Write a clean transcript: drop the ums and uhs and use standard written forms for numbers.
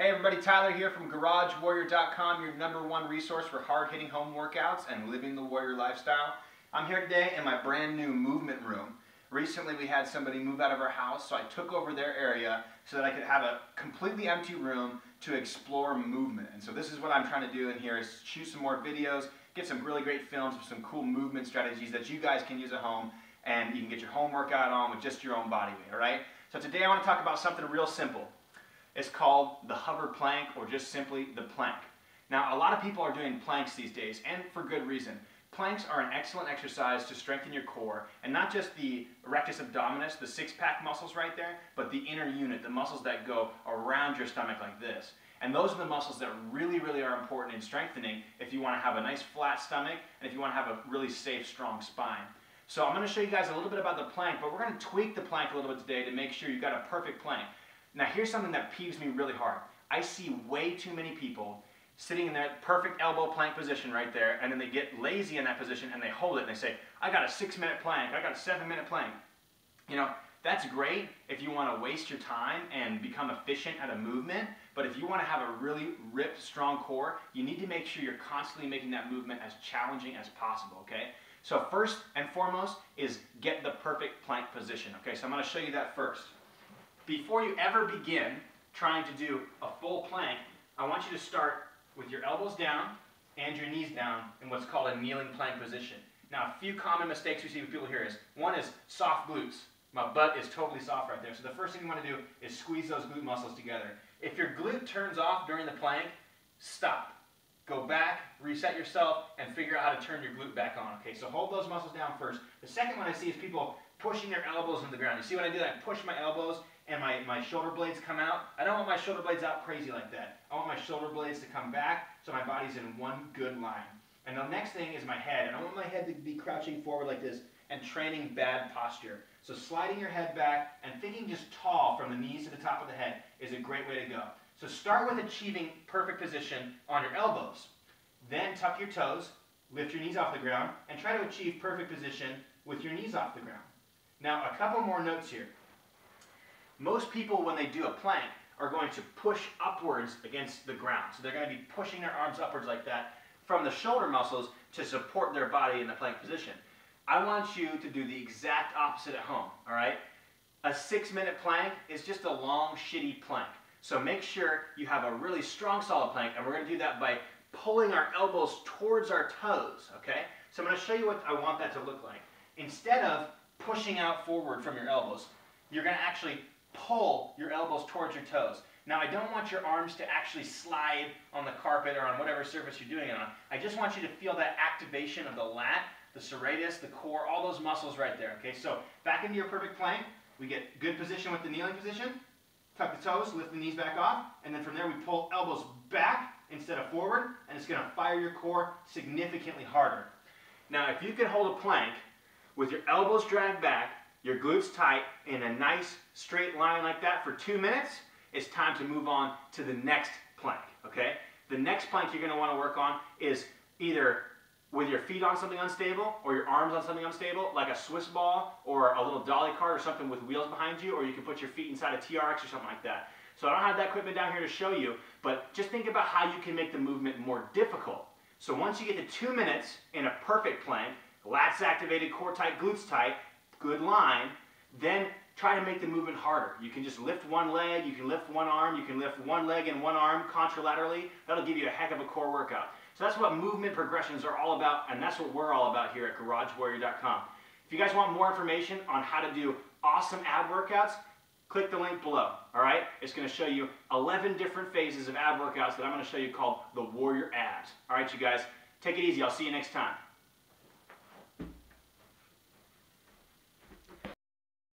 Hey everybody, Tyler here from GarageWarrior.com, your #1 resource for hard-hitting home workouts and living the warrior lifestyle. I'm here today in my brand new movement room. Recently we had somebody move out of our house, so I took over their area so that I could have a completely empty room to explore movement. And so this is what I'm trying to do in here, is shoot some more videos, get some really great films with some cool movement strategies that you guys can use at home, and you can get your home workout on with just your own body weight, all right? So today I want to talk about something real simple. It's called the hover plank, or just simply the plank. Now, a lot of people are doing planks these days, and for good reason. Planks are an excellent exercise to strengthen your core, and not just the rectus abdominis, the six-pack muscles right there, but the inner unit, the muscles that go around your stomach like this. And those are the muscles that really are important in strengthening if you want to have a nice flat stomach, and if you want to have a really safe, strong spine. So I'm going to show you guys a little bit about the plank, but we're going to tweak the plank a little bit today to make sure you've got a perfect plank. Now here's something that peeves me really hard. I see way too many people sitting in that perfect elbow plank position right there, and then they get lazy in that position and they hold it and they say, I got a 6-minute plank, I got a 7-minute plank. You know, that's great if you want to waste your time and become efficient at a movement, but if you want to have a really ripped, strong core, you need to make sure you're constantly making that movement as challenging as possible, okay? So first and foremost is get the perfect plank position, okay? So I'm going to show you that first. Before you ever begin trying to do a full plank, I want you to start with your elbows down and your knees down in what's called a kneeling plank position. Now, a few common mistakes we see with people here is, one is soft glutes. My butt is totally soft right there. So the first thing you want to do is squeeze those glute muscles together. If your glute turns off during the plank, stop. Go back, reset yourself, and figure out how to turn your glute back on. Okay, so hold those muscles down first. The second one I see is people pushing their elbows into the ground. You see what I do? I push my elbows and my shoulder blades come out. I don't want my shoulder blades out crazy like that. I want my shoulder blades to come back so my body's in one good line. And the next thing is my head. And I want my head to be crouching forward like this and training bad posture. So sliding your head back and thinking just tall from the knees to the top of the head is a great way to go. So start with achieving perfect position on your elbows. Then tuck your toes, lift your knees off the ground, and try to achieve perfect position with your knees off the ground. Now, a couple more notes here. Most people, when they do a plank, are going to push upwards against the ground. So they're going to be pushing their arms upwards like that from the shoulder muscles to support their body in the plank position. I want you to do the exact opposite at home, all right? A 6-minute plank is just a long, shitty plank. So make sure you have a really strong, solid plank, and we're going to do that by pulling our elbows towards our toes, okay? So I'm going to show you what I want that to look like. Instead of pushing out forward from your elbows, you're going to actually pull your elbows towards your toes. Now, I don't want your arms to actually slide on the carpet or on whatever surface you're doing it on. I just want you to feel that activation of the lat, the serratus, the core, all those muscles right there, okay? So back into your perfect plank, we get good position with the kneeling position, tuck the toes, lift the knees back off, and then from there we pull elbows back instead of forward, and it's going to fire your core significantly harder. Now, if you can hold a plank with your elbows dragged back, your glutes tight, in a nice straight line like that for 2 minutes, it's time to move on to the next plank, okay? The next plank you're going to want to work on is either with your feet on something unstable or your arms on something unstable, like a Swiss ball or a little dolly cart or something with wheels behind you, or you can put your feet inside a TRX or something like that. So I don't have that equipment down here to show you, but just think about how you can make the movement more difficult. So once you get to 2 minutes in a perfect plank, lats activated, core tight, glutes tight, good line, then try to make the movement harder. You can just lift one leg, you can lift one arm, you can lift one leg and one arm contralaterally. That'll give you a heck of a core workout. So that's what movement progressions are all about, and that's what we're all about here at GarageWarrior.com. If you guys want more information on how to do awesome ab workouts, click the link below, all right? It's going to show you 11 different phases of ab workouts that I'm going to show you called the Warrior Abs. All right, you guys, take it easy. I'll see you next time.